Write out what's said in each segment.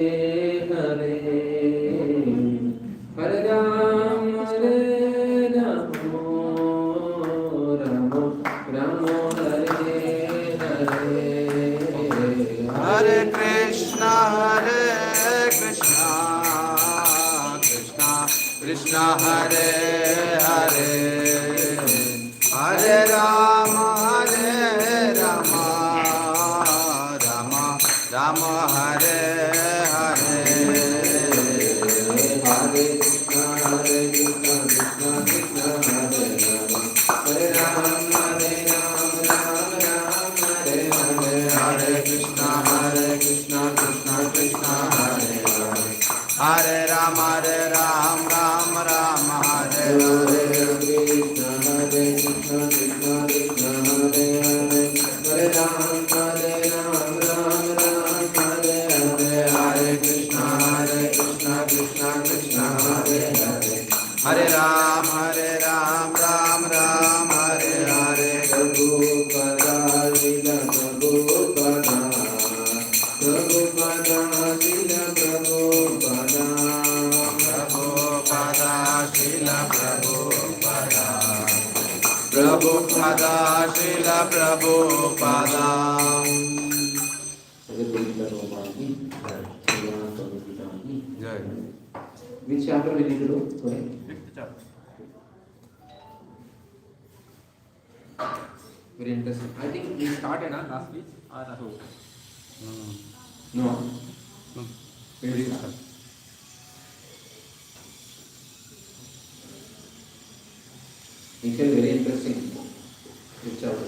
Hare Hare Ram Hare Ramo Ramo Ramo Hare Hare Hare Krishna Krishna Krishna Hare Hare Hare Rama Rama Rama Hare Hare Hare Krishna Krishna Krishna Hare Hare Ram Hare Ram Ram Ram Hare Hare Hare Krishna Krishna Krishna Hare Hare Hare Rama Ram Ram Hare Hare Krishna Krishna Krishna Hare Hare Hare Ram Hare Ram Ram Ram Hare Hare Hare Krishna Krishna Krishna Hare Hare Hare Ram Ram Hare Hare Prabhupada Lila Prabhupada Prabhupada Lila Prabhupada Prabhupada Srila Prabhupada Prabhupada Srila Prabhupada Jai. Which chapter we need to do? Sorry. Fifth chapter. Very interesting. I think we started last week. No. Where did we start? It's very interesting. Which chapter?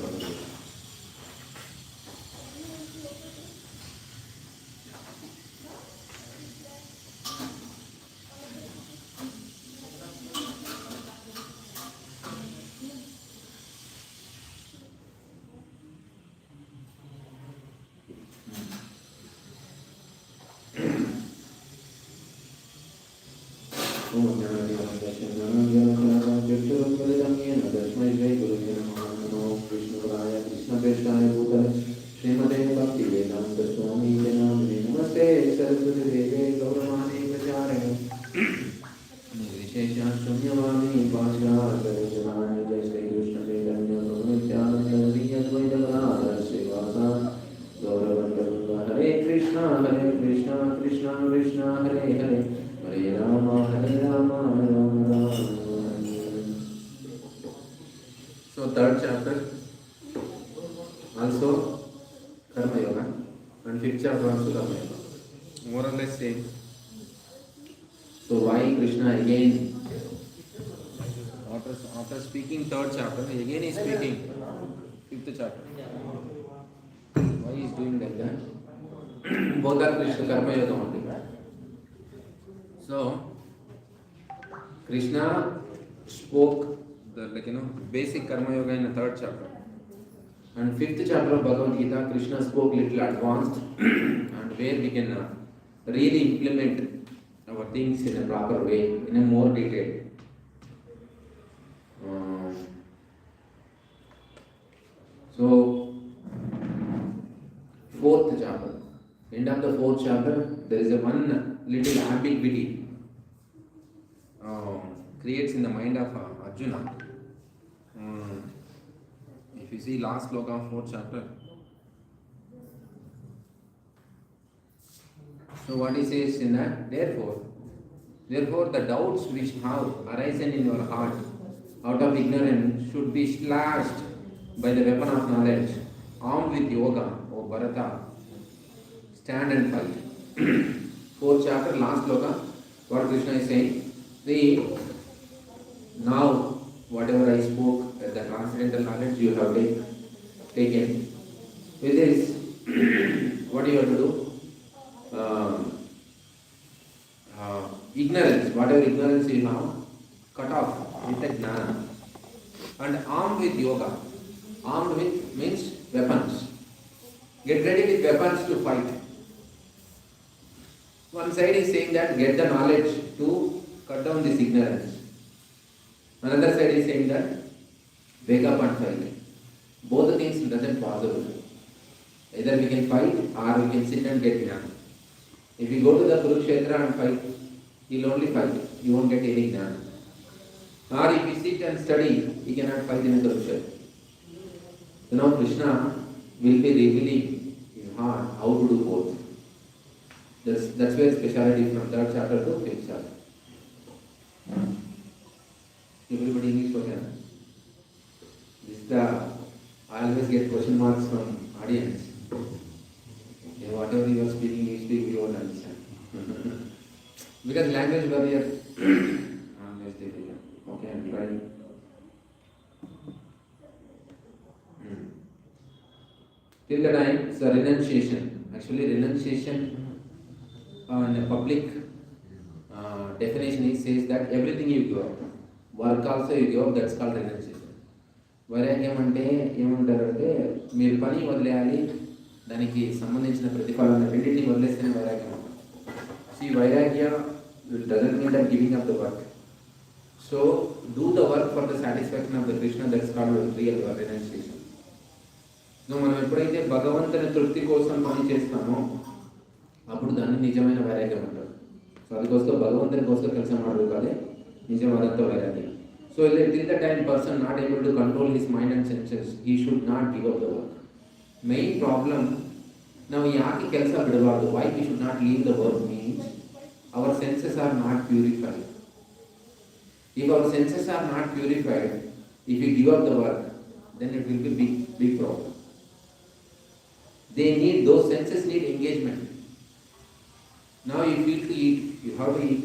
Hare Krishna Krishna Krishna Hare Hare Hare Rama Rama Rama. So third chapter also Karma Yoga and fifth chapter also Karma Yoga. More or less same. So why Krishna again after speaking third chapter again is speaking fifth chapter? Why he is doing like that? Both are Krishna Karma Yoga only. So Krishna spoke the basic Karma Yoga in the third chapter. And fifth chapter of Bhagavad Gita, Krishna spoke little advanced and where we can really implement our things in a proper way, in a more detail. So, fourth chapter. End of the fourth chapter, there is a one little ambiguity creates in the mind of Arjuna. If you see last sloka of fourth chapter, so what he says in that, therefore the doubts which have arisen in your heart out of ignorance should be slashed by the weapon of knowledge. Armed with yoga, O Bharata, stand and fight. Fourth chapter, last sloka, what Krishna is saying, see, now whatever I spoke, the transcendental knowledge you have taken. With this, what you have to do? Ignorance, whatever ignorance you have, cut off with the jnana. And armed with yoga. Armed with means weapons. Get ready with weapons to fight. One side is saying that get the knowledge to cut down this ignorance. Another side is saying that wake up and fight. Both the things doesn't possible. Either we can fight or we can sit and get jnana. If you go to the Kurukshetra and fight, he'll only fight. You won't get any gnana. Or if you sit and study, he cannot fight in a Kurukshetra. Krishna will be revealing his heart how to do both. That's where speciality from 3rd chapter to 5th chapter. Everybody English okay? This is the, I always get question marks from audience. Whatever you are speaking, you speak, we won't understand. Because language barrier. Okay, I'm trying. Till the time, it's a renunciation. Actually, renunciation in a public definition, it says that everything you give up. Work also you give up, that's called renunciation. వైరాగ్యం అంటే ఏమంటారంటే మీరు పని వదిలేయాలి, దానికి సంబంధించిన ప్రతిఫలాన్ని రెండింటిని వదిలేస్తేనే వైరాగ్యం. See, vairagya doesn't mean that giving up the work. So, do the work for the satisfaction of the Krishna, that's called real renunciation. మనం ఎప్పుడైతే భగవంతుని తృప్తి కోసం పని చేస్తామో అప్పుడు దాన్ని నిజమైన వైరాగ్యం అంటారు. సో అందుకోసం భగవంతుని కోసం కలిసి మాట్లాడుకోవాలి నిజమైన వైరాగ్యం. So till the time person not able to control his mind and senses, he should not give up the work. Main problem now yaaki kelsa bidavadu, why we should not leave the work means our senses are not purified. If our senses are not purified, if we give up the work, then it will be big problem. Those senses need engagement. Now you feel to eat, you have to eat.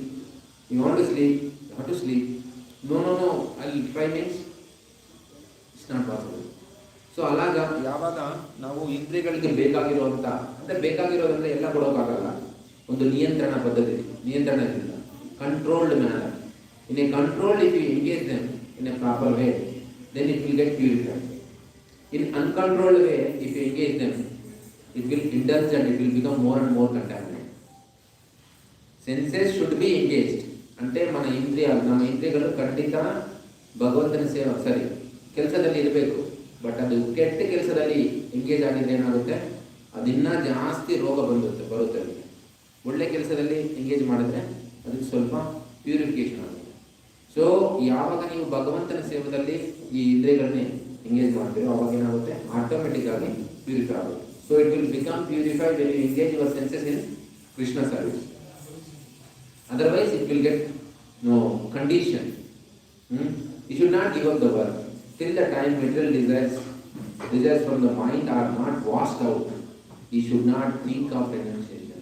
You want to sleep, you have to sleep. No, I'll try means it's not possible. So ಅಲಾಗ ಯಾವಾಗ ನಾವು ಇಂದ್ರಿಯಗಳಿಗೆ ಬೇಕಾಗಿರುವಂಥ ಅಂದರೆ ಬೇಕಾಗಿರೋದಂದರೆ ಎಲ್ಲ ಕೊಡೋಕ್ಕಾಗಲ್ಲ. ಒಂದು ನಿಯಂತ್ರಣ ಪದ್ಧತಿ, ನಿಯಂತ್ರಣದಿಂದ controlled manner. In a controlled if you engage them in a proper way, then it will get purified. In uncontrolled way if you engage them, it will indulge and it will become more and more contaminate. Senses should be engaged. అంటే ನಮ್ಮ ಇಂದ್ರಿಯಗಳು ಖಂಡಿತ ಭಗವಂತನ ಸೇವೆ ಸರಿ ಕೆಲಸದಲ್ಲಿ ಇರಬೇಕು. But ಅದು ಕೆಟ್ಟ ಕೆಲಸದಲ್ಲಿ ಎಂಗೇಜ್ ಆಗಿದ್ರೆ ಏನಾಗುತ್ತೆ, ಅದಿನ್ನ ಜಾಸ್ತಿ ರೋಗ ಬರುತ್ತೆ ಅದಕ್ಕೆ. ಒಳ್ಳೆ ಕೆಲಸದಲ್ಲಿ ಎಂಗೇಜ್ ಮಾಡಿದ್ರೆ ಅದಕ್ಕೆ ಸ್ವಲ್ಪ ಪ್ಯೂರಿಫಿಕೇಶನ್ ಆಗುತ್ತೆ. ಸೊ ಯಾವಾಗ ನೀವು ಭಗವಂತನ ಸೇವೆಯಲ್ಲಿ ಈ ಇಂದ್ರಿಯಗಳನ್ನೇ ಎಂಗೇಜ್ ಮಾಡ್ತೀರೋ ಅವಾಗ ಏನಾಗುತ್ತೆ, ಆಟೋಮೆಟಿಕ್ ಆಗಿ ಪ್ಯೂರಿಫೈ ಆಗುತ್ತೆ. So it will become purified when you engage your senses in Krishna service. Otherwise, it will get no condition. You should not give up the work till the time material desires from the mind are not washed out. You should not think of renunciation.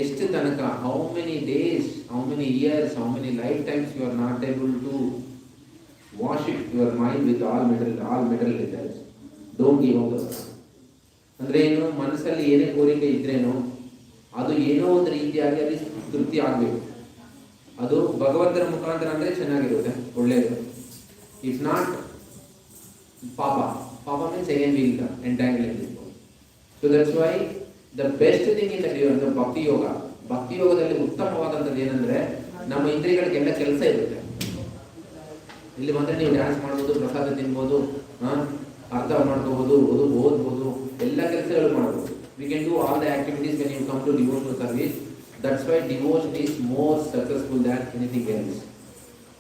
ಎಷ್ಟು ತನಕ, how many days, how many years, how many lifetimes you are not able to wash your mind with all material desires. Don't give up the work. ಅಂದರೆ ಏನು, ಮನಸ್ಸಲ್ಲಿ ಏನೇ ಕೋರಿಕೆ ಇದ್ರೇನೋ ಅದು ಏನೋ ಒಂದು ರೀತಿಯಾಗಿ ಅಲ್ಲಿ ತೃಪ್ತಿ ಆಗಬೇಕು. ಅದು ಭಗವಂತನ ಮುಖಾಂತರ ಅಂದರೆ ಚೆನ್ನಾಗಿರುತ್ತೆ, ಒಳ್ಳೆಯದು. ಇಫ್ ನಾಟ್ ಪಾಪ means again will entangle in this world. So that's why the best thing in the bhakti yoga. ಭಕ್ತಿ ಯೋಗದಲ್ಲಿ ಉತ್ತಮವಾದಂಥದ್ದು ಏನಂದರೆ, ನಮ್ಮ ಇಂದ್ರಿಯಗಳಿಗೆಲ್ಲ ಕೆಲಸ ಇರುತ್ತೆ. ಇಲ್ಲಿ ಬಂದರೆ ನೀವು ಡ್ಯಾನ್ಸ್ ಮಾಡ್ಬೋದು, ಪ್ರಸಾದ ತಿನ್ಬೋದು, ಅರ್ಥ ಮಾಡ್ಕೋಬೋದು, ಓದ್ಬೋದು, ಎಲ್ಲ ಕೆಲಸಗಳು ಮಾಡ್ಬೋದು. We can do all the activities when you come to devotional service. That's why devotion is more successful than anything else.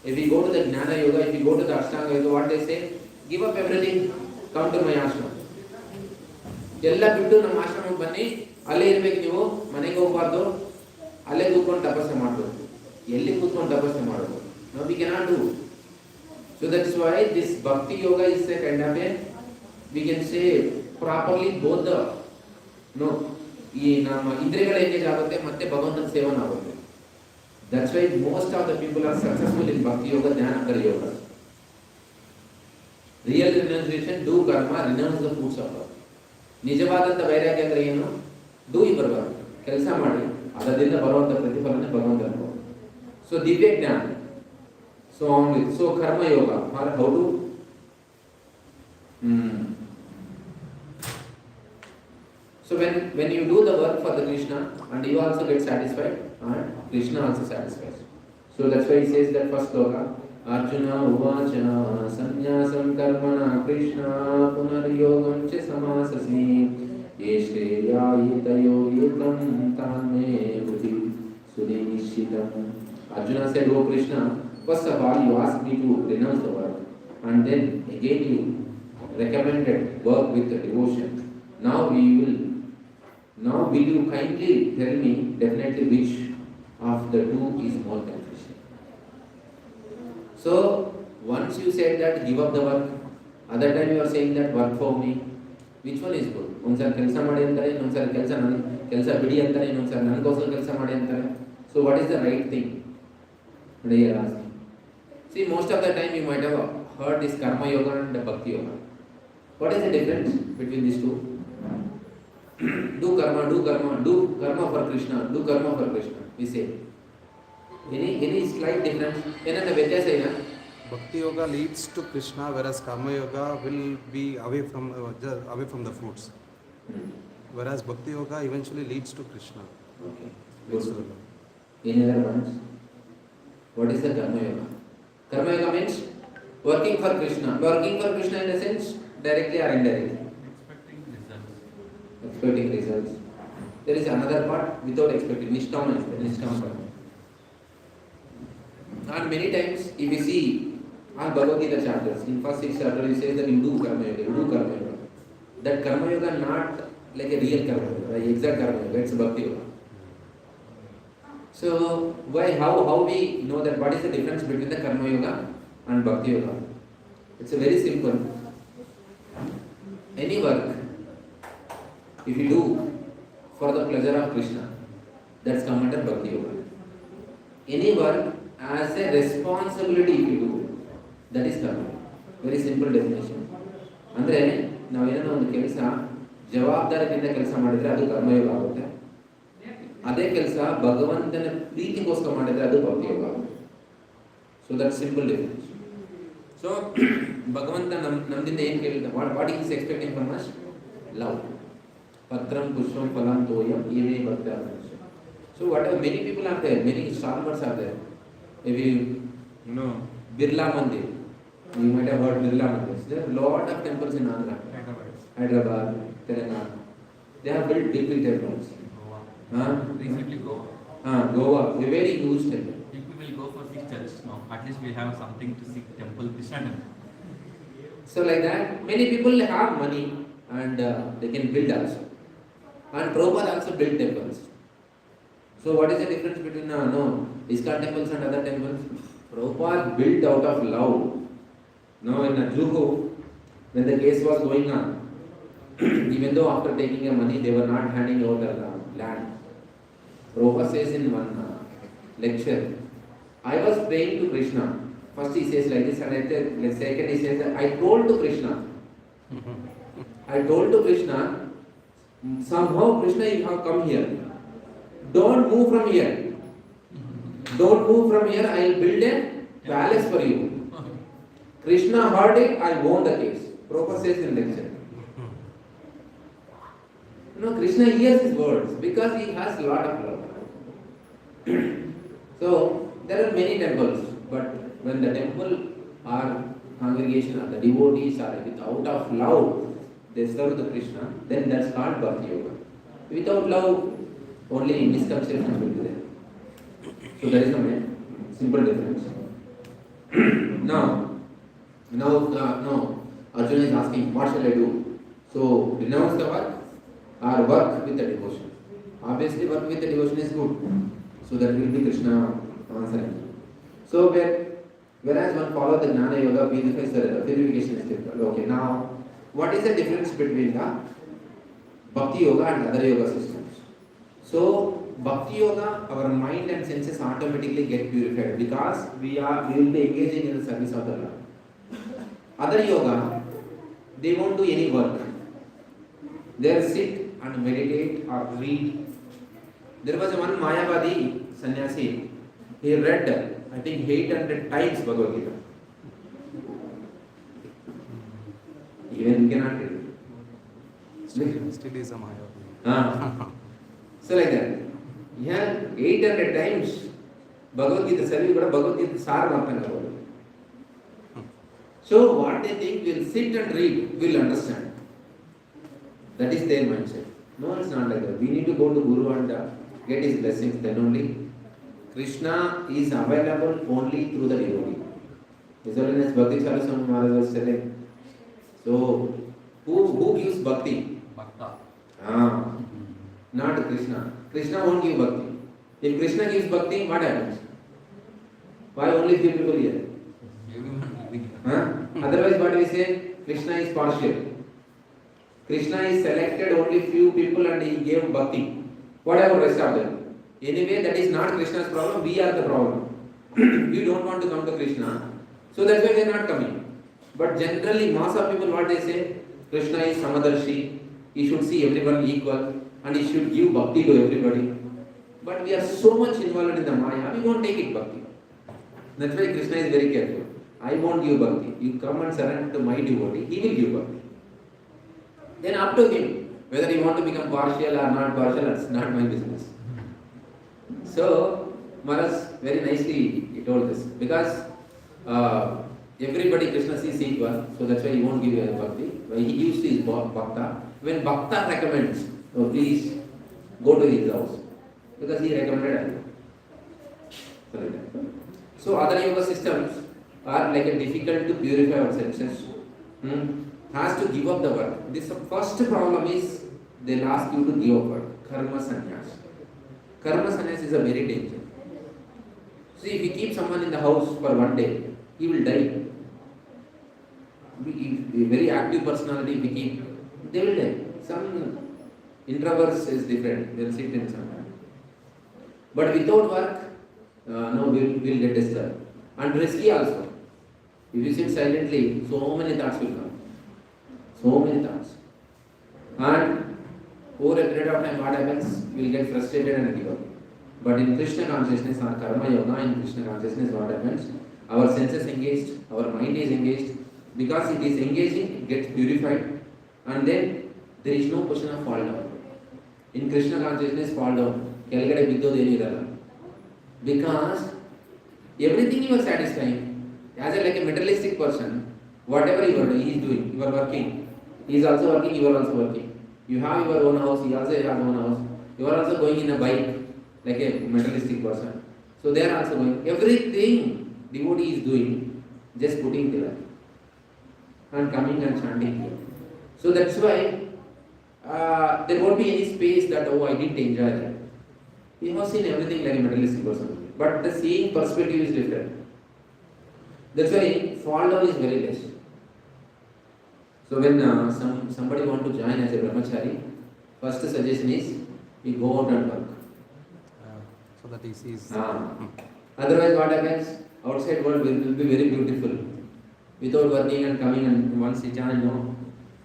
If we go to the Jnana Yoga, if we go to the Ashtanga Yoga, what they say? Give up everything, come to my ashram. ಎಲ್ಲ ಬಿಟ್ಟು ನಮ್ಮ ಆಶ್ರಮಕ್ಕೆ ಬನ್ನಿ, ಅಲ್ಲೇ ಇರ್ಬೇಕು, ನೀವು ಮನೆಗೆ ಹೋಗಬಾರ್ದು, ಅಲ್ಲೇ ಕೂತ್ಕೊಂಡು ತಪಸ್ಸೆ ಮಾಡಬೇಕು. ಎಲ್ಲಿ ಕೂತ್ಕೊಂಡು ತಪಸ್ಸೆ ಮಾಡಬೇಕು? No, we cannot do. So that's why this Bhakti Yoga is a kind of a, we can say properly both the ಈ ನಮ್ಮ ಇಂದ್ರಿಯಗಳ ಎಂಗೇಜ್ ಆಗುತ್ತೆ ಮತ್ತೆ ಭಗವಂತನ ಸೇವನ ಆಗುತ್ತೆ. That's why most of the people are successful in bhakti yoga, jnana yoga. Real renunciation, do karma, renounce the fruits of work. ನಿಜವಾದಂಥ ವೈರಾಗ್ಯ ಅಂದರೆ ಏನು? ಡೂ ಯುವರ್ ವರ್ಕ್, ಕೆಲಸ ಮಾಡಿ, ಅದರಿಂದ ಬರುವಂಥ ಪ್ರತಿಫಲನೆ ಭಗವಂತನ. ಸೊ ದಿವ್ಯ ಜ್ಞಾನ, so karma yoga, how to So when you do the work for the Krishna, and you also get satisfied, and Krishna also satisfies. So that's why he says that first sloka, Arjuna uvacha sannyasam karmana Krishna punaryogam cha samasasi ye shreya etayo etam tanme buddhi sunishitam. Arjuna said, "Oh Krishna, first of all you asked me to renounce the work, and then again you recommended work with devotion. Now will you kindly tell me definitely which of the two is more beneficial?" So once you said that give up the work, other time you are saying that work for me. Which one is good? ಒಂದ್ಸಲ ಕೆಲಸ ಮಾಡಿ ಅಂತಾರೆ, ಇನ್ನೊಂದ್ಸಲ ಕೆಲಸ ಬಿಡಿ ಅಂತಾರೆ, ಇನ್ನೊಂದ್ಸಲ ನನಗೋಸ್ಕರ ಕೆಲಸ ಮಾಡಿ ಅಂತಾರೆ. So what is the right thing? Today you are asking. See, most of the time you might have heard this karma yoga and bhakti yoga. What is the difference between these two? Do karma for Krishna, do karma for Krishna. We say. Any slight difference? Enna vyathyasa ena? Bhakti yoga leads to Krishna, whereas karma yoga will be away from the fruits. Whereas bhakti yoga eventually leads to Krishna. Okay. Good. Any other ones? What is the karma yoga? Karma yoga means working for Krishna. Working for Krishna in the sense directly or indirectly. Expecting results. There is another part without expecting. Nishkama is the Nishkama karma. And many times, if you see our Bhagavad Gita chapters, in first 6 chapters, it says that you do karma yoga. That karma yoga not like a real karma yoga, right? Exact karma yoga, it's bhakti yoga. So, how we know that what is the difference between the karma yoga and bhakti yoga? It's a very simple. Any work, if you do for the pleasure of Krishna, that's come under bhakti yoga. Any work as a responsibility if you do, that is karma. Very simple definition. ಅಂದರೆ ನಾವೇನೋ ಒಂದು ಕೆಲಸ ಜವಾಬ್ದಾರಿಯಿಂದ ಕೆಲಸ ಮಾಡಿದರೆ ಅದು ಕರ್ಮಯೋಗ ಆಗುತ್ತೆ. ಅದೇ ಕೆಲಸ ಭಗವಂತನ ಪ್ರೀತಿಗೋಸ್ಕರ ಮಾಡಿದರೆ ಅದು ಭಕ್ತಿ ಯೋಗ ಆಗುತ್ತೆ. So that simple definition. So ಭಗವಂತ ನಮ್ದಿಂದ ಏನು ಕೇಳಿದ, what is expecting from us? Love. ಪತ್ರಂ ಪುಷ್ಪಂ ಫಲಂ ತೋಯಂ ಏನೇ ಭಕ್ತ. So what many people are there, many stormers are there. If you know Birla Mandir, you might have heard Birla Mandir. There are a lot of temples in Andhra, Hyderabad, Telangana. They have built big temples. Recently Goa. Goa, a very huge temple. People will go for Sikh church now. At least we have something to Sikh temple, Krishna temple. So like that, many people have money and they can build also. And Prabhupada also built temples. So what is the difference between ISKCON temples and other temples? Prabhupada built out of love. Now in Juhu, when the case was going on, even though after taking the money, they were not handing over the land. Prabhupada says in one lecture, I was praying to Krishna. First he says like this, and second he says that I told to Krishna, somehow Krishna, you have come here. Don't move from here. I will build a palace for you. Krishna heard it, I won the case. Prabhupada says in lecture. Krishna hears his words because he has a lot of love. So, there are many temples, but when the temple or congregation or the devotees are out of love, they serve the Krishna, then that's called bhakti yoga. Without love, only misconception will be there. So there is a simple difference. Now, Arjuna is asking, what shall I do? So renounce the work or work with the devotion. Obviously, work with the devotion is good. So that will be Krishna answering. So whereas one follows the Jnana Yoga, purification is difficult. Okay, now what is the difference between the Bhakti Yoga and other yoga systems? So, Bhakti Yoga, our mind and senses automatically get purified because we will be engaging in the service of the Lord. Other yoga, they won't do any work. They'll sit and meditate or read. There was one Mayavadi sannyasi, he read, I think 800 times Bhagavad Gita. Even we cannot read it. Still is a Mayavadi. So like that. Yeah, 800 times Bhagavad Gita Sarvi Gita Bhagavad Gita Sar Martanga. So what they think, we'll sit and read, we'll understand. That is their mindset. No, it's not like that. We need to go to Guru and get his blessings. Then only Krishna is available only through the devotee. His Holiness Bhakti Saraswami Maharaj was telling. So, who gives bhakti? Bhakta. Not Krishna. Krishna won't give bhakti. If Krishna gives bhakti, what happens? Why only few people here? Otherwise, what we say? Krishna is partial. Krishna is selected only few people and he gave bhakti. What about rest of them? Anyway, that is not Krishna's problem. We are the problem. We don't want to come to Krishna. So that's why they are not coming. But generally, mass of people, what they say? Krishna is Samadarshi. He should see everyone equal and he should give bhakti to everybody. But we are so much involved in the Maya, we won't take it bhakti. That's why Krishna is very careful. I won't give bhakti. You come and surrender to my devotee, he will give bhakti. Then up to him, whether he want to become partial or not partial, that's not my business. So, Maharaj very nicely he told this. Because everybody Krishna sees equal, so that's why he won't give you bhakti. Why he gives to his bhakta. When bhakta recommends, oh, please go to his house. Because he recommended it. So other yoga systems are like a difficult to purify our senses. Has to give up the work. This first problem is they'll ask you to give up work. Karma sannyas. Karma sannyas is a very danger. See, if you keep someone in the house for one day, he will die. A very active personality, if we keep, they will die. Some introverts is different. They'll sit in some. But without work, no, we'll get disturbed. And risky also. If you sit silently, so many thoughts will come. So many thoughts. And over a period of time, what happens? We will get frustrated and give up. But in Krishna consciousness or Karma Yoga, in Krishna consciousness, what happens? Our senses engaged, our mind is engaged. Because it is engaging, it gets purified. And then there is no question of fall down. In Krishna consciousness, fall down. Because everything you are satisfying, as like a materialistic person, whatever you are doing, he is doing, you are working. He is also working, you are also working. You have your own house, he also has own house. You are also going in a bike, like a materialistic person. So they are also going. Everything devotee is doing, just putting there. And coming and chanting here. So that's why there won't be any space that, oh, I didn't enjoy that. You have seen everything like a materialistic person. But the seeing perspective is different. That's why fall down is very less. So when somebody want to join as a brahmachari, first suggestion is we go out and work. So that he sees. Otherwise what happens? Outside world will be very beautiful. Without working and coming and once you join,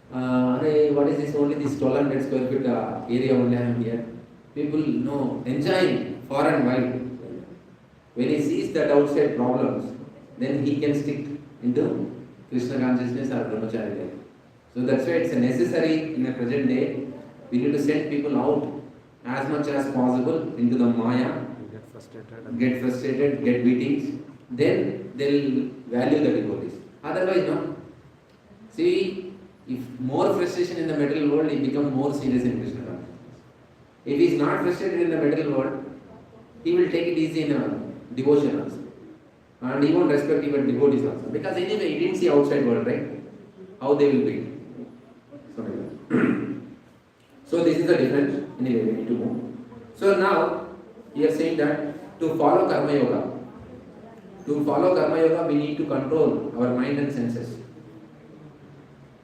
what is this? Only this 1200 square feet area only I am here. People enjoying far and wide. When he sees that outside problems, then he can stick into Krishna consciousness or brahmachari life. So that's why it's necessary in the present day. We need to send people out as much as possible into the Maya. Get frustrated, get beatings. Then they'll value the devotees. Otherwise, no. See, if more frustration in the material world, he becomes more serious in Krishna consciousness. If he is not frustrated in the material world, he will take it easy in devotion also. And he won't respect even devotees also. Because anyway, he didn't see outside world, right? How they will be. So this is the difference. Anyway, we need to move. So now, he is saying that to follow Karma Yoga, we need to control our mind and senses.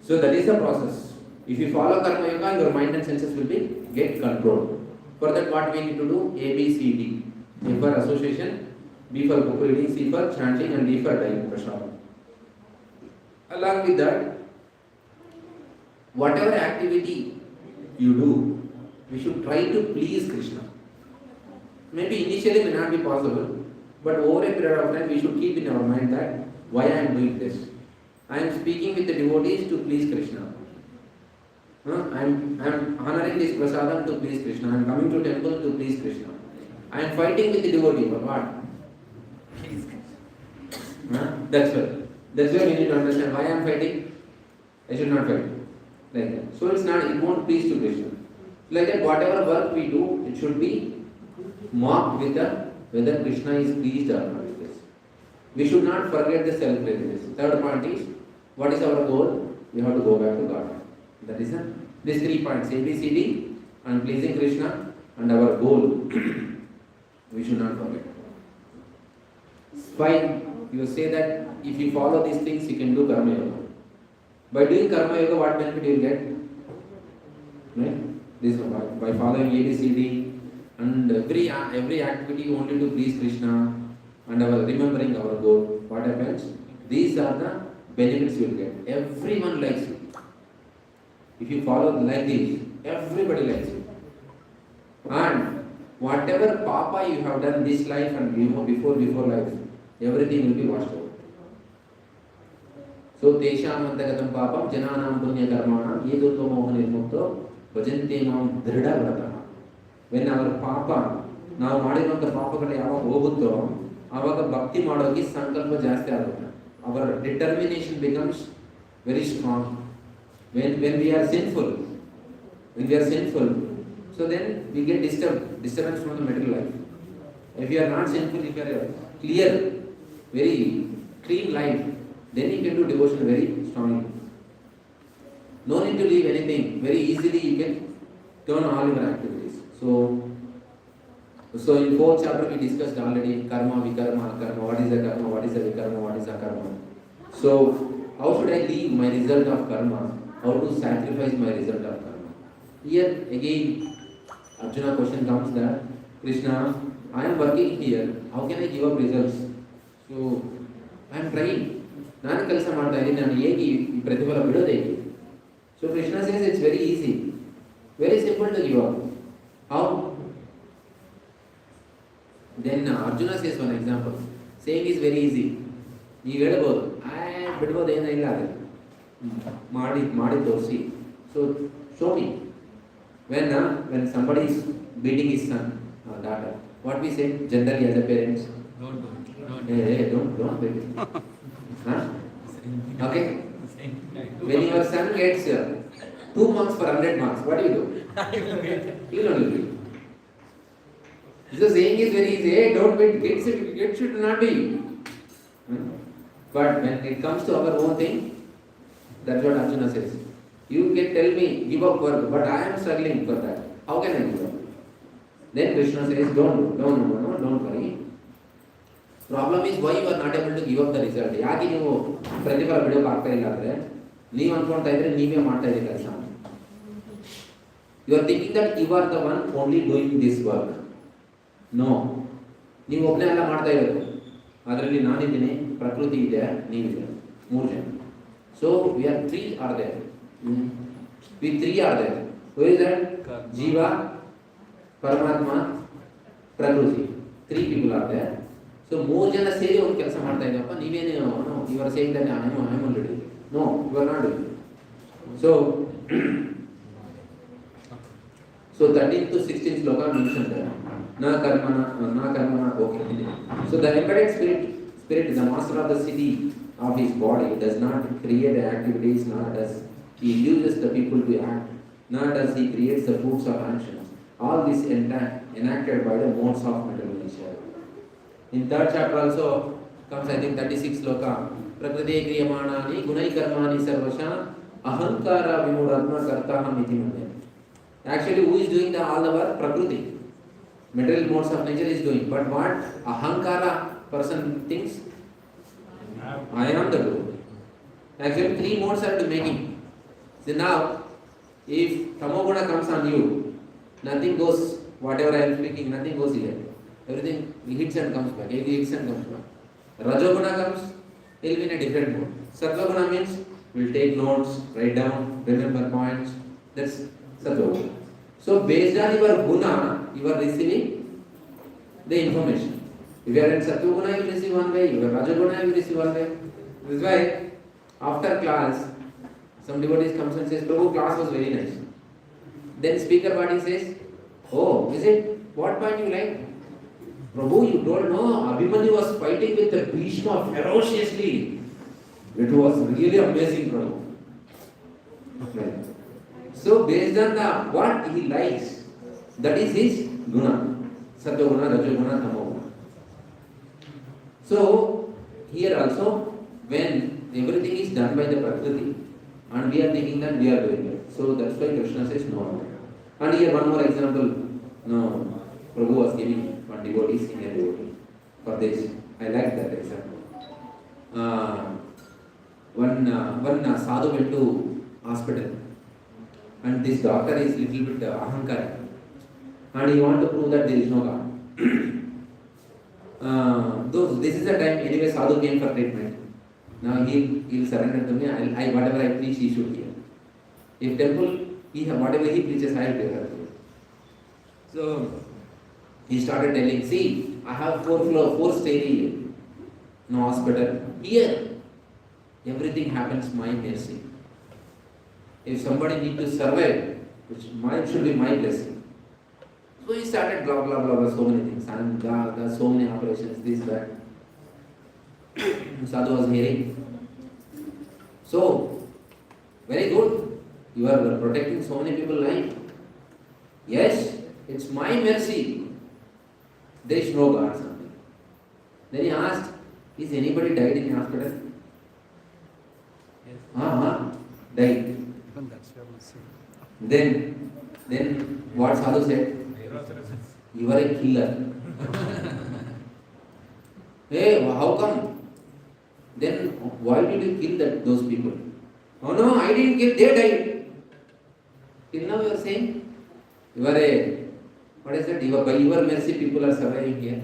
So that is the process. If you follow Karma Yoga, your mind and senses will get controlled. For that, what we need to do? A, B, C, D. A for association, B for book reading, C for chanting, and D for dying prasad. Along with that, whatever activity you do, we should try to please Krishna. Maybe initially may not be possible, but over a period of time we should keep in our mind that why I am doing this. I am speaking with the devotees to please Krishna. I am honoring this prasadam to please Krishna. I am coming to temple to please Krishna. I am fighting with the devotee for what? Please Krishna. That's why we need to understand why I am fighting. I should not fight. Like that. So it won't please to Krishna. Like that, whatever work we do, it should be marked with whether Krishna is pleased or not with this. We should not forget the self-reliance. Third point is, what is our goal? We have to go back to God. That is these 3 points, ABCD and pleasing Krishna and our goal. We should not forget. Why? You say that if you follow these things, you can do Karma Yoga. By doing Karma Yoga, what benefit you will get? Right? This by following ABCD and every activity only to please Krishna and remembering our goal. What happens? These are the benefits you will get. Everyone likes you. If you follow like this, everybody likes you. And whatever papa you have done this life and before life, everything will be washed out. So, Tesham Antagatam Papam, Jananam Punya Karmana, Yeduto Mohanirmukto, Bhajante Mam Drida Vrata. When our papa, now Madinanta Papa Kayava Oguto, our Bhakti Madoki Sankalpa Jastya, our determination becomes very strong. When we are sinful, so then we get disturbance from the material life. If you are not sinful, if you are a clear, very clean life, then you can do devotion very strongly. No need to leave anything. Very easily you can turn all your activities. So in 4th chapter we discussed already karma, vikarma, karma. What is the karma? What is the vikarma? What is the karma? So how should I leave my result of karma? How to sacrifice my result of karma? Here again, Arjuna question comes that Krishna, I am working here. How can I give up results? So I am trying. ನಾನು ಕೆಲಸ ಮಾಡ್ತಾ ಇದ್ದೀನಿ, ನಾನು ಹೇಗೆ ಈ ಪ್ರತಿಫಲ ಬಿಡೋದು ಹೇಗೆ? So Krishna says it's very easy, very simple to give up. How? Then Arjuna says one example. Saying is very easy. ನೀವು ಹೇಳ್ಬೋದು, ಬಿಡ್ಬೋದು, ಏನೋ ಇಲ್ಲ ಅದು ಮಾಡಿ ತೋರಿಸಿ. So show me. When somebody is beating his son or daughter, what we say generally as a parents? Don't beat it. Huh? Okay? When your son gets 2 marks for 100 marks, what do? You don't do it. So saying is very easy. Hey, don't beat. It should not be. But when it comes to our own thing, that's what Arjuna says. You can tell me, give up work, but I am struggling for that. How can I give up? Then Krishna says, don't worry. Problem is why you are not able to give up the result. ಯಾಕೆ ನೀವು ಪ್ರತಿಫಲ ಬಿಡೋಕೆ ಆಗ್ತಾ ಇಲ್ಲ ಅಂದ್ರೆ ನೀವು ಅನ್ಕೊಂತಾ ಇದ್ರೆ ನೀವೇ ಮಾಡ್ತಾ ಇದ್ದೀರಿ ಕೆಲಸ. You are thinking that you are the one only doing this work. No. ನೀವು ಒಬ್ಬನೇ ಎಲ್ಲ ಮಾಡ್ತಾ ಇರೋದು. ಅದರಲ್ಲಿ ನಾನಿದ್ದೀನಿ, ಪ್ರಕೃತಿ ಇದೆ, ನೀವಿದೆ. 3 ಜನ. So we are 3 are there. We 3 are there. Who is that? Jiva, Paramatma, Prakriti. 3 people are there. So 3 ಜನ ಸೇರಿ ಒಂದು ಕೆಲಸ ಮಾಡ್ತಾ ಇದ್ದಪ್ಪ, ನೀವೇನು you are saying that I am only doing. No, you are not doing. So 13th to 16th sloka mentioned there. Na karmana, okay. So the embodied spirit, the master of the city of his body, does not create activities, nor does he uses the people to act, nor does he create the fruits of actions. All this enacted by the modes of material nature. In 3rd chapter also comes, I think 36 sloka. Prakriti kriyamanani gunai karmani sarvasha ahankara vimuratma kartaham iti manye. Actually, who is doing all the work? Prakriti. Material modes of nature is doing. But what ahankara person thinks? I am the doer. Actually, 3 modes are to making. So now, if tamoguna comes on you, nothing goes, whatever I am speaking, nothing goes here. Everything hits and comes back. Rajoguna comes, he will be in a different mode. Satvaguna means we will take notes, write down, remember points. That's Satvaguna. So based on your guna, you are receiving the information. If you are in Satvaguna, you will receive one way. If you are Rajoguna, you will receive one way. This is why after class, some devotees comes and says, Prabhu, class was very nice. Then speaker what he says, oh, is it? What point you like? Prabhu, you don't know, Abhimanyu was fighting with the Bhishma ferociously. It was really amazing, Prabhu. So based on what he likes, that is his guna. Sattva guna, rajo guna, tamo guna. So here also, when everything is done by the Prakriti, and we are thinking that we are doing it. So that's why Krishna says no. And here one more example, no, Prabhu was giving one devotee, senior devotee, for this. I like that example. One sadhu went to hospital, and this doctor is little bit ahankar, and he want to prove that there is no God. This is the time anyway sadhu came for treatment. Now he will surrender to me. I whatever I preach, he should hear. If temple, whatever he preaches, I will hear. So he started telling, see, I have 4 story no hospital. Here, everything happens my mercy. If somebody need to survive, which should be my blessing. So he started blah blah blah blah, so many things. And so many operations, this, that. Sadhu was hearing. So, very good. You are protecting so many people's life. Yes, it's my mercy. There is no God. Something. Then he asked, is anybody died in the hospital? Yes. Died. Even that's your mercy. Then what Sadhu said? You are a killer. Hey, how come? Then why did you kill those people? Oh no, I didn't kill, they died. Till now you are saying, you are what is that? By your mercy people are surviving here.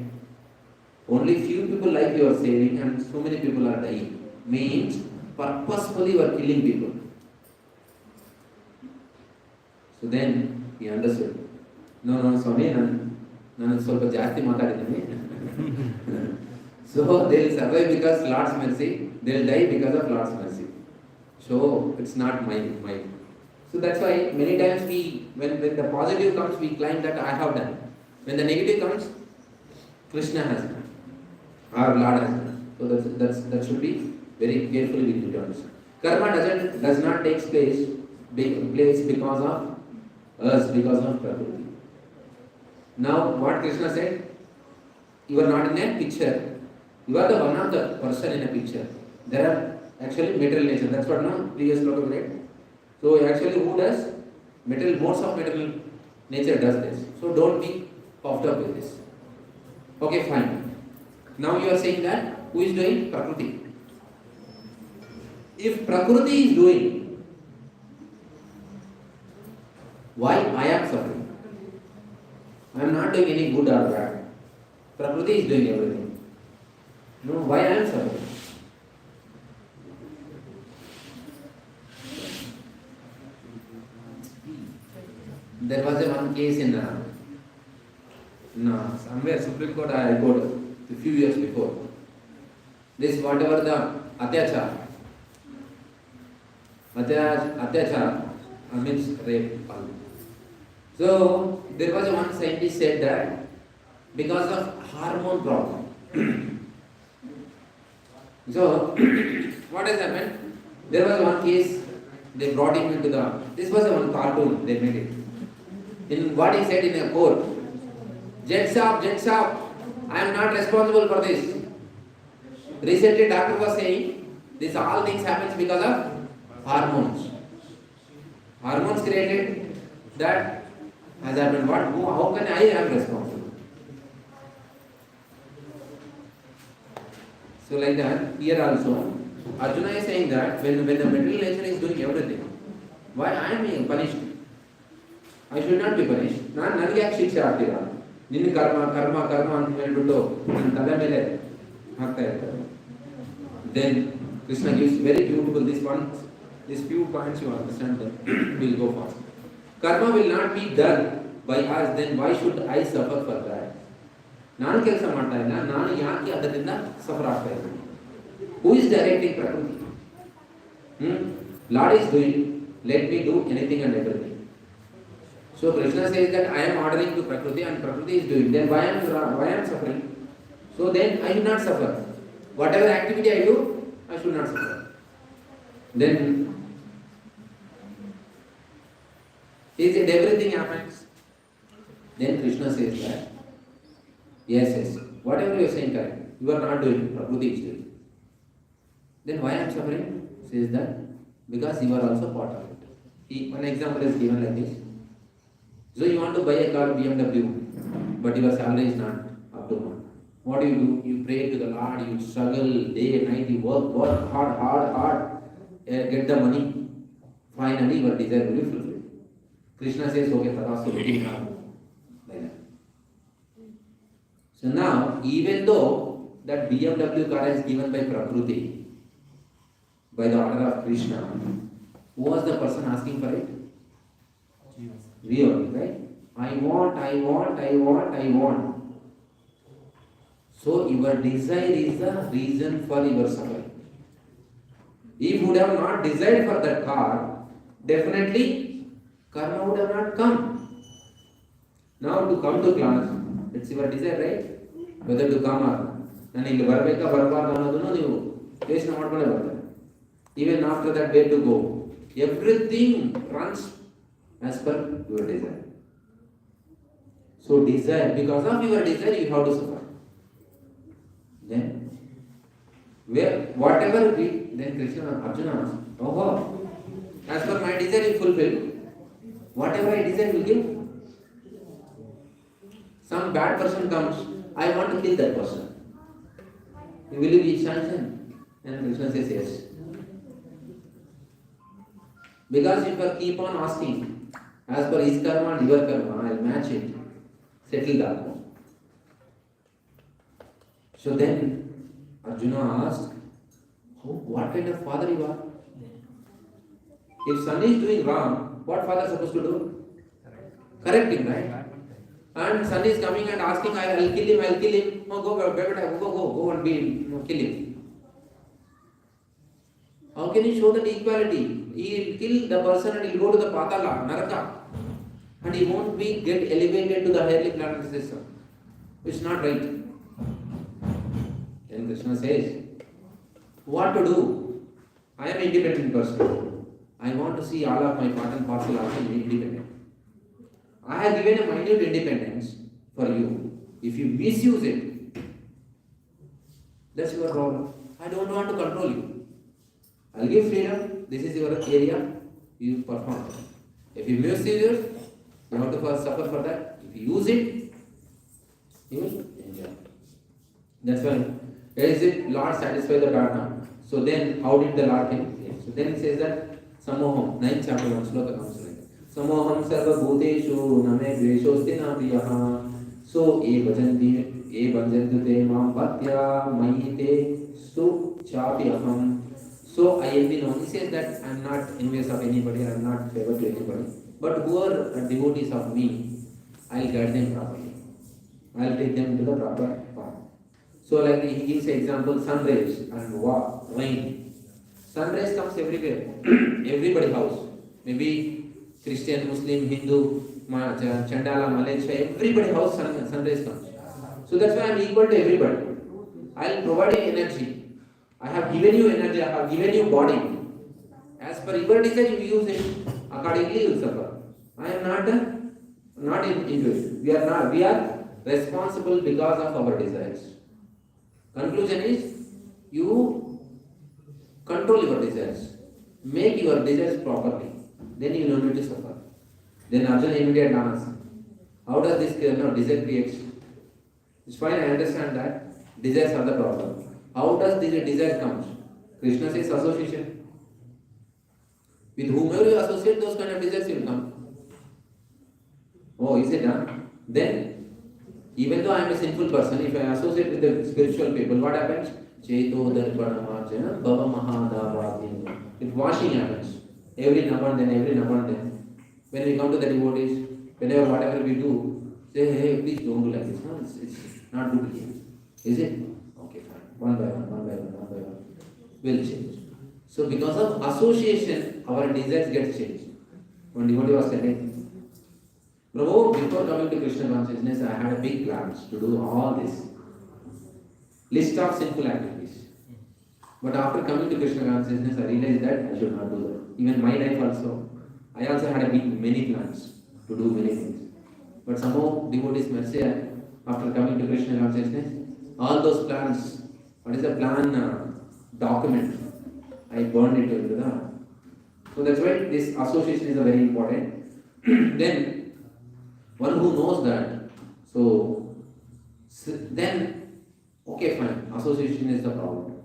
Only few people like you are saving and so many people are dying. Means purposefully you are killing people. So then he understood. No, Swami, ನಾನು ಸ್ವಲ್ಪ ಜಾಸ್ತಿ ಮಾತಾಡಿದ್ದೀನಿ. So they will survive because Lord's mercy, they will die because of Lord's mercy. So it's not my. So that's why many times when the positive comes, we claim that I have done. When the negative comes, Krishna has done, or Lord has done. So that should be very carefully we need to understand. Karma does not take place because of us, because of Prakriti. Now what Krishna said, you are not in a picture. You are the one of the person in a picture. There are actually material nature. That's what now previous sloka read. So actually who does? Most of material nature does this. So don't be puffed up with this. Okay, fine. Now you are saying that who is doing? Prakriti. If Prakriti is doing, why I am suffering? I am not doing any good or bad. Prakriti is doing everything. No, why I am suffering? There was one case in somewhere Supreme Court or High Court a few years before. This whatever the atyachar means rape. So there was one scientist said that because of hormone problem. So what has happened? There was one case, they brought him into this was one cartoon, they made it. In what he said in a court, Judge Saab, I am not responsible for this. Recently doctor was saying, this all things happens because of hormones. Hormones created that has happened. How can I am responsible? So like that, here also, Arjuna is saying that when the material nature is doing everything, why I am being punished? I should not be punished. ನನಗೆ ಯಾಕೆ ಶಿಕ್ಷೆ ಆಗ್ತೀರಾ? ನಿನ್ನ ಕರ್ಮ ಅಂತ ಹೇಳ್ಬಿಟ್ಟು ನನ್ನ ತಲೆ ಮೇಲೆ ಹಾಕ್ತಾ ಇರ್ತಾರೆ. Then Krishna gives very beautiful these few points you understand that will go fast. Karma will not be done by us, then why should I suffer for that? ನಾನು ಕೆಲಸ ಮಾಡ್ತಾ ಇಲ್ಲ, ನಾನು ಯಾಕೆ ಅದರಿಂದ ಸಫರ್ ಆಗ್ತಾ ಇದ್ದೀನಿ? Who is directing Prakriti? Lord is doing, let me do anything and everything. So Krishna says that I am ordering to Prakriti and Prakriti is doing, then why I am suffering? So then I will not suffer. Whatever activity I do, I should not suffer. Then Is it everything happens? Then Krishna says that, yes, whatever you are saying correct, you are not doing it, Prakriti is doing it. Then why I am suffering? Says that, because you are also part of it. One example is given like this. So you want to buy a car BMW, but your salary is not up to mark. What do? You pray to the Lord, you struggle day and night, you work hard, get the money. Finally, your desire will be fulfilled. Krishna says, okay, Tadastu, like that. So now, even though that BMW car is given by Prakriti, by the order of Krishna, who was the person asking for it? We only, right? I want. So your desire is the reason for your suffering. If you would have not desired for that car, definitely karma would have not come. Now to come to class, it's your desire, right? Whether to come or not. And in the Barbeka Barbad Anadunu, you even after that, where to go? Everything runs as per your desire. So desire, because of your desire, you have to suffer. Then, whatever then Krishna, Arjuna asked, oh, as per my desire you fulfill, whatever I desire you give. Some bad person comes, I want to kill that person. Will you be sanctioned? And Krishna says yes. Because if you keep on asking, as per his karma and your karma, I'll match it, settle that. So then Arjuna asked, what kind of father you are? If son is doing wrong, what father is supposed to do? Correct him, right? And son is coming and asking, I'll kill him. Oh, go and kill him. How can you show that equality? He'll kill the person and he'll go to the Patala, Naraka. And he won't get elevated to the higher planetary system. It's not right. Then Krishna says, what to do? I am an independent person. I want to see all of my part and parcel also independent. I have given a minute independence for you. If you misuse it, that's your problem. I don't want to control you. I'll give freedom. This is your area. You perform. If you misuse it, you have to first suffer for that. If you use it, you will enjoy. That's why. Is it Lord satisfy the Dharma? So then, how did the Lord think? So then it says that Samoham, 9th chapter, 1 sloka comes like that. Samoham sarva bhuteshu name dveshosti na priyaha. So e bhajantu te mam bhatya mayite stu chapyaham. So I envy no. He says that I am not envious of anybody, I am not favored to anybody. But who are devotees of me, I will guide them properly. I will take them to the proper path. So like he gives an example, sun rays and rain. Sun rays comes everywhere, everybody house. Maybe Christian, Muslim, Hindu, Chandala, Malaysia, everybody house sun rays comes. So that's why I am equal to everybody. I will provide you energy. I have given you energy, I have given you body. As per your desire, you use it. Accordingly, you will suffer. I am not into it. We are responsible because of our desires. Conclusion is, you control your desires. Make your desires properly. Then you don't need to suffer. Then Arjuna immediately asks, how does this desire creates? It's fine, I understand that. Desires are the problem. How does this desire come? Krishna says association. With whomever you associate, those kind of desires will come. Oh, is it done? Then, even though I am a sinful person, if I associate with the spiritual people, what happens? Cheto darpana marjana bhava mahadava. If washing happens, every now and then. When we come to the devotees, whenever whatever we do, say, hey, please don't do like this. No, it's not good here. Is it? Okay, fine. One by one. Will change. So because of association, our desires get changed. One devotee was telling, Prabhu, before coming to Krishna consciousness, I had a big plans to do all this. List of sinful activities. But after coming to Krishna consciousness, I realized that I should not do that. Even my life also. I also had many plans to do many things. But somehow devotees mercy, after coming to Krishna consciousness, all those plans, what is the plan document? I burned it into the. So that's why this association is a very important. Then one who knows that, so then okay fine, association is the problem.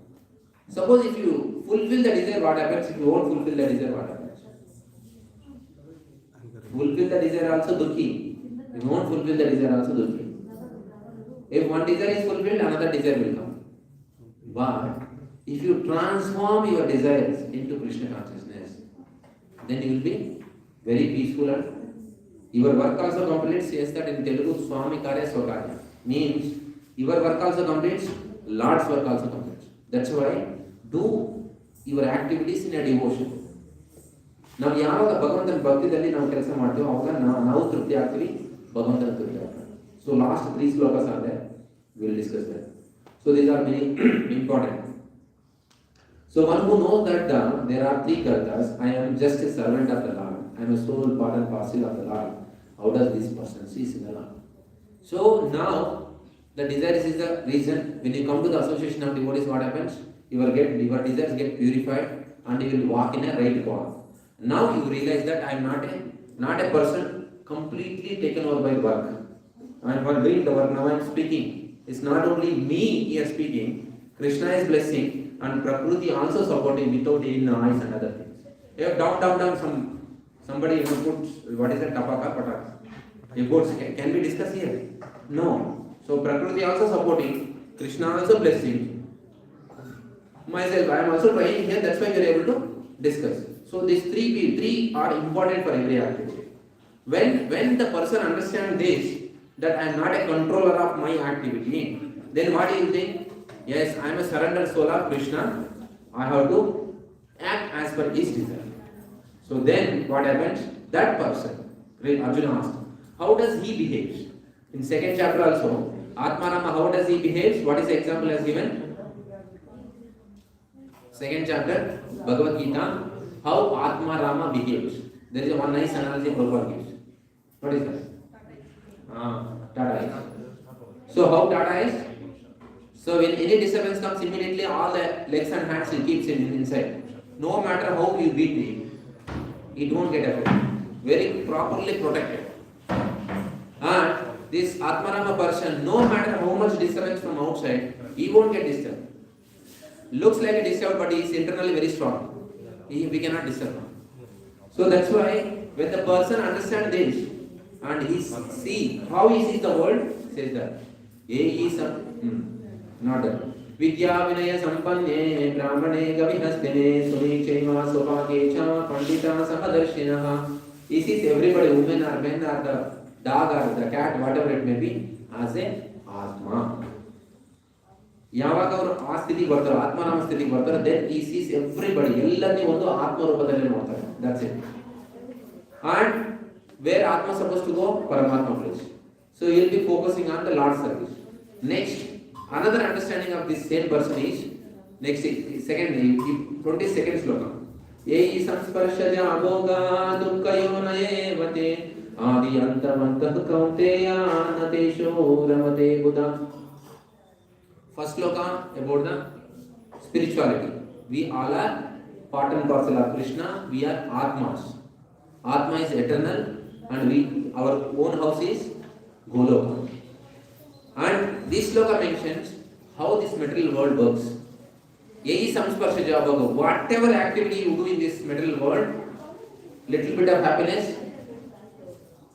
Suppose if you fulfill the desire, what happens? If you won't fulfill the desire, what happens? Fulfill the desire also dukhi. If you won't fulfill the desire also dukhi. If one desire is fulfilled, another desire will come. But if you transform your desires into Krishna consciousness, then you will be very peaceful and your work also completes. Says that in Telugu, Swami Karya Swakarya. Means your work also completes, Lord's work also completes. That's why do your activities in a devotion. ನಾವು ಯಾವಾಗ ಭಗವಂತನ ಭಕ್ತಿದಲ್ಲಿ ನಾವು ಕೆಲಸ ಮಾಡ್ತೀವೋ ಅವಾಗ ನಾವು ತೃಪ್ತಿ ಆಗ್ತೀವಿ, ಭಗವಂತನ ತೃಪ್ತಿ ಆಗ್ತೀವಿ. So last 3 slokas are there. We will discuss that. So these are very important. So one who knows that there are 3 kartas, I am just a servant of the Lord, I am a soul, part and parcel of the Lord. How does this person see in the Lord? So now the desires is the reason. When you come to the association of devotees, what happens? Your desires get purified and you will walk in a right path. Now you realize that I am not a person completely taken over by work. I am doing the work. Now I am speaking. It's not only me here speaking. Krishna is blessing and Prakriti also supporting without any noise and other things. You have down. Somebody puts what is that tapaka pataka. He puts. Can we discuss here? No. So Prakriti also supporting. Krishna also blessing. Myself, I am also trying here. That's why we are able to discuss. So these three are important for every activity. When the person understands this, that I am not a controller of my activity, then what do you think? Yes, I am a surrendered soul of Krishna. I have to act as per his desire. So then what happens? That person, Arjuna asked, how does he behave? In 2nd chapter also, Atmarama, how does he behave? What is the example as given? 2nd chapter, Bhagavat Gita, how Atmarama behaves. There is one nice analogy Prabhupada gives. What is that? Tata is. So how Tata is? So when any disturbance comes, immediately all the legs and hands will keep inside. No matter how you beat it won't get affected. Very properly protected. And this Atmarama person, no matter how much disturbance from outside, he won't get disturbed. Looks like a disturbed, but he is internally very strong. We cannot disturb him. So that's why when the person understands this and he see how he sees the world, says that not that. Vidya Vinaya Sampanye Brahmane Gavihastine Sunichema Sopakecha Pandita Samadarshinaha. He sees everybody, women or men or the dog or the cat, whatever it may be, as a Atma. ಯಾವಾಗ ಅವರು ಆ ಸ್ಥಿತಿಗೆ ಬರ್ತಾರೋ, ಆತ್ಮನಾಮ ಸ್ಥಿತಿಗೆ ಬರ್ತಾರೋ, then he sees everybody, ಎಲ್ಲರನ್ನೂ ಒಂದು ಆತ್ಮ ರೂಪದಲ್ಲಿ ನೋಡ್ತಾರೆ. That's it. And where Atma is supposed to go? Paramatma place. So he will be focusing on the Lord's service. Next, another understanding of this same person is, next, 22nd sloka. Yehi samsparshaja abhoga dukkayona evate adi antamantah kaunteya natesho ramate buddha. First sloka about the spirituality. We all are part and parcel of Krishna. We are Atmas. Atma is eternal and our own house is Goloka. And this sloka mentions how this material world works. Yehi samsparshaja bhagav. Whatever activity you do in this material world, little bit of happiness,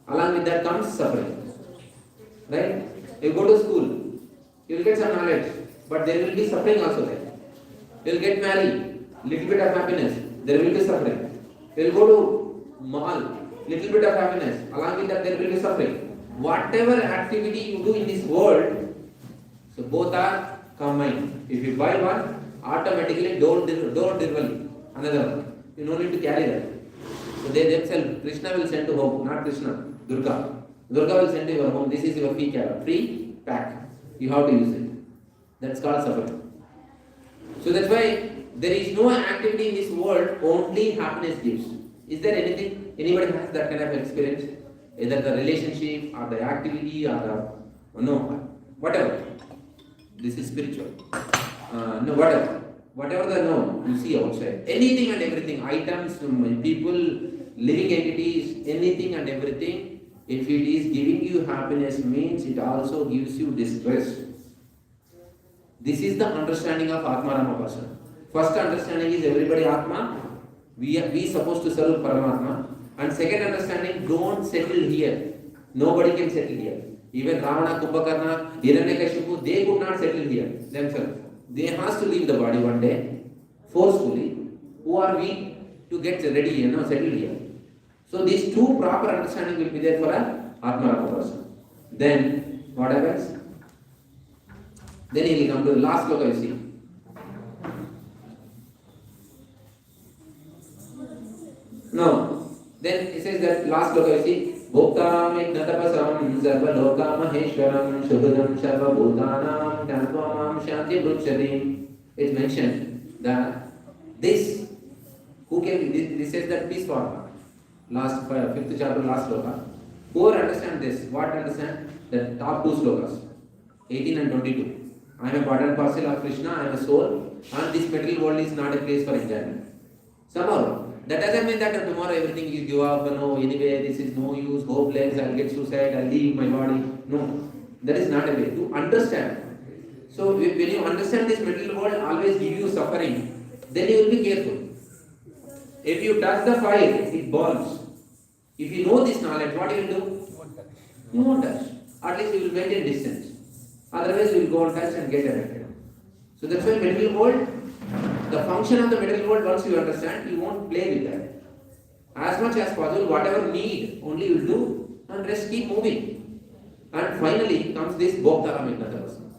along with that comes suffering. Right? You go to school, you will get some knowledge, but there will be suffering also there. You will get married, little bit of happiness, there will be suffering. You will go to mall, little bit of happiness, along with that there will be suffering. Whatever activity you do in this world, so both are combined. If you buy one, automatically don't deliver another one. You don't need to carry that. So they themselves, Krishna will send to home, not Krishna, Durga. Durga will send to your home. This is your free pack. You have to use it. That's called suffering. So that's why there is no activity in this world only happiness gives. Is there anything, anybody has that kind of experience? Either the relationship or the activity or the, no, whatever. This is spiritual. No, whatever. Whatever the no, you see outside. Anything and everything, items, people, living entities, anything and everything, if it is giving you happiness means it also gives you distress. This is the understanding of Atma Rama person. First understanding is everybody Atma, we supposed to serve Paramatma. And second understanding, don't settle here. Nobody can settle here. Even Ravana, Kumbhakarna, Hiranyakashipu, they could not settle here themselves. They has to leave the body one day, forcefully. Who are we to get ready, settle here? So these two proper understanding will be there for a Atma Rama person. Then, what happens? Then he will come to the last sloka, you see. No. Then it says that last sloka, you see. Bhoktam eknatapasam sarva loka maheshwaram shubhadam sarva bhutanam tantvamam shanti brukshati. It's mentioned that this, who can, this says that peace formula. Last, 5th chapter, last sloka. Who understand this? What understand? The top two slokas, 18 and 22. I am a part and parcel of Krishna, I am a soul, and this material world is not a place for enjoyment. Somehow. That doesn't mean that tomorrow everything you give up, anyway, this is no use, hopeless, I'll get suicide, I'll leave my body. No, that is not a way to understand. So when you understand this material world always give you suffering, then you will be careful. If you touch the fire, it burns. If you know this knowledge, what you will do? You won't touch. At least you will maintain distance. Otherwise you will go and touch and get affected. So that's why material world, the function of the material world, once you understand, you won't play with that. As much as possible, whatever need, only you will do, and rest keep moving. And finally comes this Bhoktaram Eknatapasam.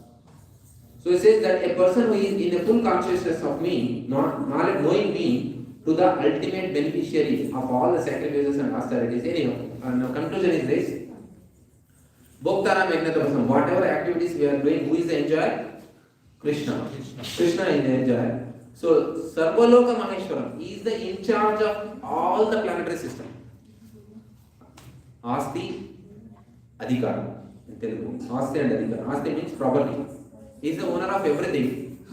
So it says that a person who is in a full consciousness of me, knowledge, knowing me, to the ultimate beneficiary of all the sacrifices and austerities. Anyhow, and conclusion is this. Bhoktaram Eknatapasam, whatever activities we are doing, who is the enjoyer? Krishna. Krishna is the enjoyer. So, Sarvaloka Maheshwaram is the in charge of all the planetary system. Asti Adhikara in Telugu. Asti and Adhikara. Asti means property. He is the owner of everything.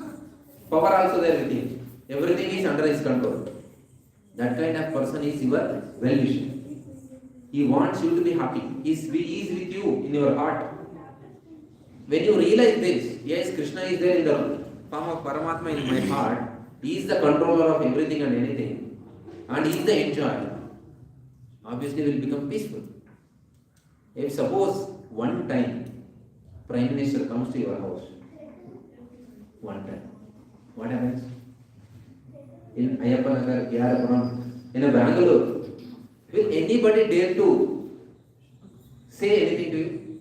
Power also there with him. Everything is under his control. That kind of person is your well-wisher. He wants you to be happy. He is with you in your heart. When you realize this, yes, Krishna is there in the form of Paramatma in my heart. He is the controller of everything and anything. And he is the enjoyer. Obviously, will become peaceful. If suppose one time Prime Minister comes to your house, one time, what happens? In Ayappa Nagar, Puram, in a Bangalore, will anybody dare to say anything to you?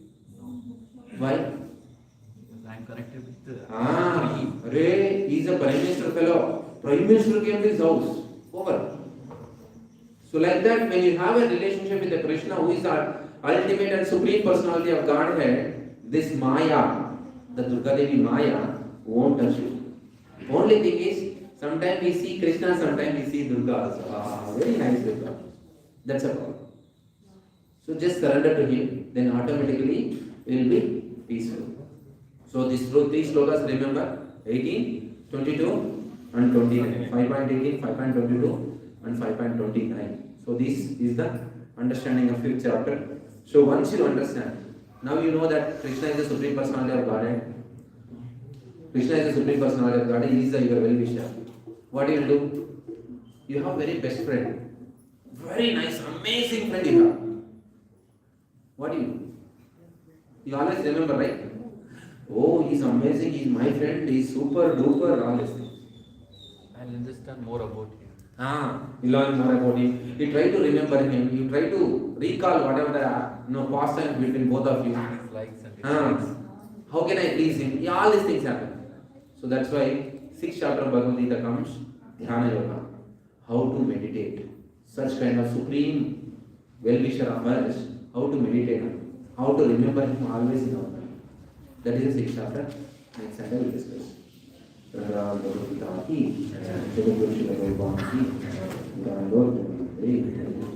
Why? Because I am connected with the Ray, he is a Prime Minister fellow. Prime Minister came to his house. Over. So like that, when you have a relationship with the Krishna, who is our ultimate and supreme personality of Godhead, this Maya, the Durga Devi Maya, won't touch you. Only thing is, sometimes we see Krishna, sometimes we see Durga also. Very nice Durga. That's a problem. So just surrender to him, then automatically you will be peaceful. So these three slokas, remember, 18, 22 and 29. 5.18, 5.22 and 5.29. So this is the understanding of 5th chapter. So once you understand, now you know that Krishna is the supreme personality of Godhead. Krishna is the supreme personality of Godhead. He is your well-wisher. What you will do? You have very best friend. Very nice, amazing friend you have. What do you do? You always remember, right? Oh, he's amazing, he's my friend, he's super duper, all these things. I'll understand more about him. You learn more about him. You try to remember him. You try to recall whatever the pastimes between both of you. His likes and dislikes. How can I please him? Yeah, all these things happen. So that's why 6th chapter of Bhagavad Gita comes, Dhyana Yoga. How to meditate. Such kind of supreme well-wisher of ours. How to meditate. How to remember him always in our mind. That is the 6th chapter. Next Sunday we will discuss. Bhagavad Gita ki, Bangalore. Very good.